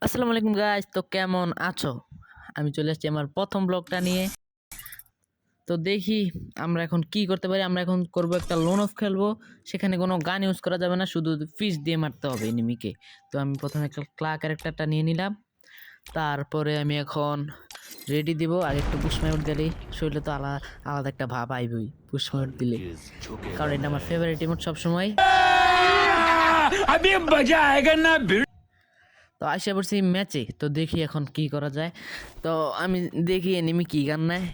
আসসালামু আলাইকুম গাইস, তো কেমন আছো? আমি চলে আসছি আমার প্রথম ব্লগটা নিয়ে। তো দেখি আমরা এখন কি করতে পারি। আমরা এখন করব একটা লোন অফ খেলবো, সেখানে কোনো গান ইউজ করা যাবে না, শুধু ফিশ দিয়ে মারতে হবে এনিমিকে। তো আমি প্রথমে একটা ক্লা ক্যারেক্টারটা নিয়ে নিলাম, তারপরে আমি এখন রেডি দিব। আর একটু পুষ্পায়ুট দিলেই শরীরে তো আলাদা আলাদা একটা ভাব আইবই পুষ্পায়ুট দিলে, কারণ এটা আমার ফেভারিট ইমোট সবসময়। তো আইসা পড়ছি ম্যাচে, তো দেখি এখন কি করা যায়। তো আমি দেখি এনিমি কি গান নেয়।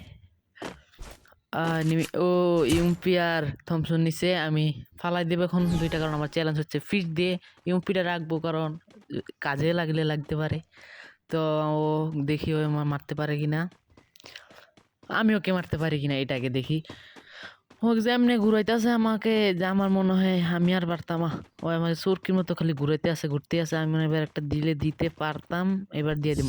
এনিমি ও ইউম্পিয়ার থমসন নিচে, আমি ফালাই দেবো এখন দুইটা, কারণ আমার চ্যালেঞ্জ হচ্ছে ফিশ দিয়ে ইউম্পিটা রাখবো, কারণ কাজে লাগতে পারে। তো ও দেখি ও মারতে পারে কিনা, আমি ওকে মারতে পারি কিনা এটাকে দেখি। ও যেমনি ঘুরাইতেছে আমাকে, যে আমার মনে হয় আমি আর পারতাম। ও আমাকে সুরকির মতো খালি ঘুরতে আছে। আমি মনে হয় এবার একটা দিলে দিতে পারতাম, এবার দিয়ে দিব।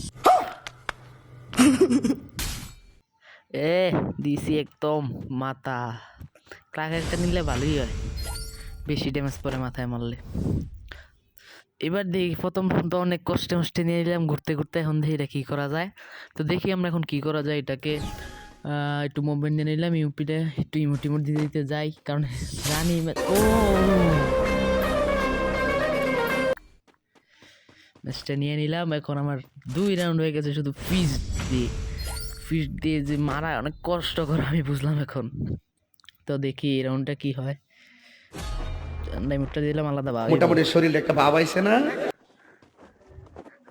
দিছি একদম মাথা। ক্লাক একটা নিলে ভালোই হয়, বেশি ড্যামেজ পরে মাথায় মারলে। এবার দেখি প্রথম তো অনেক কষ্টে নিয়ে নিলাম ঘুরতে, এখন দেখি এটা কী করা যায়। তো দেখি আমরা এখন কি করা যায় এটাকে। একটু মুভমেন্ট দিয়ে নিলাম, ইউপিটা একটু ইমোট দিতে যাই, কারণ জানি ও ম্যাচটা নিয়ে নিলাম। এখন আমার 2 রাউন্ড হয়ে গেছে শুধু ফিশ দিয়ে যে মারা অনেক কষ্টকর, আমি বুঝলাম এখন। তো দেখি এই রাউন্ডটা কি হয়। ডাইমুটটা দিলাম আলাদা ভাব, মোটামুটি শরীরে একটা ভাব আইছে না?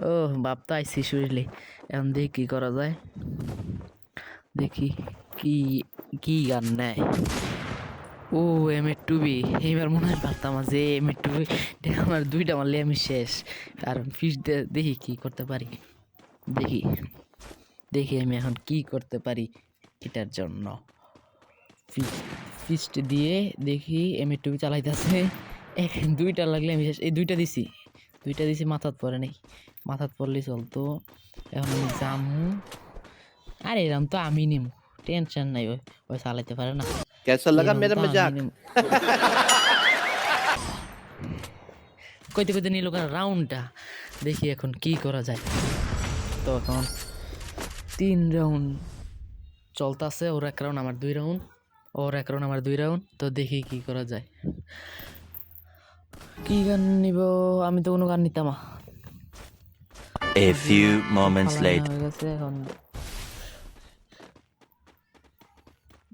ও ভাব তো আইসি শরীরে। এখন দেখি কি করা যায়, দেখি কি কি গান নেয়। ও M8 এইবার মনে হয় পারতাম যে M8 আমার 2টা মারলে আমি শেষ। আর ফিশ দেখি কি করতে পারি, দেখি আমি এখন কি করতে পারি এটার জন্য। ফিস্ট দিয়ে দেখি M8 চালাইতেছে, 2টা লাগলে আমি শেষ। এই 2টা দিছি মাথাত পরে নেই, মাথাত পড়লে চলতো। এখন আমি জামু, আর এরম তো আমি নিম, টেনশন নাই, ওই চালাইতে পারে না। कैसा लगा मेरा मजाक? কইতে নিল রাউন্ডটা, দেখি এখন কি করা যায়। তো এখন 3 রাউন্ড চলতেছে, ওর 1 রাউন্ড আমার 2 রাউন্ড, তো দেখি কি করা যায়। কি গান নিব? আমি তো কোনো গান নিতাম না। A few moments later.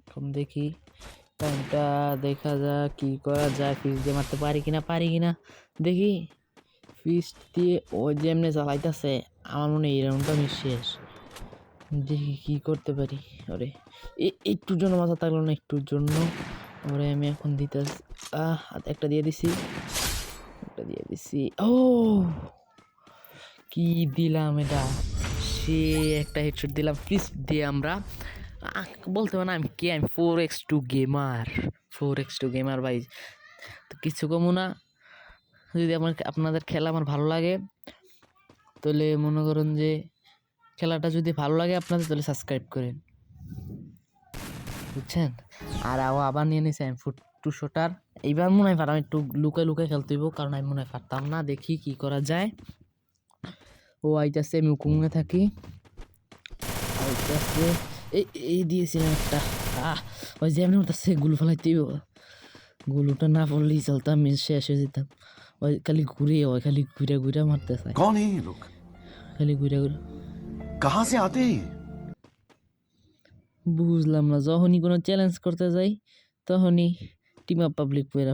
এখন দেখি টাইমটা দেখা যাক কি করা যায়। ফিস দিয়ে মারতে পারি কিনা দেখি। ফিস দিয়ে ও যেমনি চালাইতেছে, আমার মনে হয় এই রাউন্ডটা আমি শেষ। দেখি কি করতে পারি। ওরে একটুর জন্য মাথা থাকলো না, একটুর জন্য। ওরে আমি এখন দিতেছি, একটা দিয়ে দিছি। ও কি দিলাম এটা, সে একটা হেডশট দিলাম ফিস দিয়ে। আমরা বলতে পারি না আমি 4x2 গেমার ভাই। তো কিছু কমু না। যদি আপনাদের খেলা আমার ভালো লাগে, তাহলে মনে করুন যে খেলাটা যদি ভালো লাগে আপনাদের, তাহলে সাবস্ক্রাইব করেন, বুঝছেন। আর আবার নিয়ে নিছি আমি ফুট শটার। এইবার মনে হয় পারতাম, একটু লুকায় খেলতে হইব, কারণ আমি মনে হয় পারতাম না। দেখি কি করা যায়। ও আইতাছে, আমি উকুমে থাকি। আইতাছে, এই দিয়েছিলাম একটা, ওই যে এমনি হতাছে গুলো ফেলাইতে, গুলোটা না পড়লেই চলতাম, আমি শেষ হয়ে যেতাম। ওই খালি ঘুরে মারতে চায়। कौन है ये लोग? খালি ঘুরে कहाँ से आते हैं? বুঝলাম না। যখনই কোনো চ্যালেঞ্জ করতে যাই, তখনই টিম আপ পাবলিক পেয়ে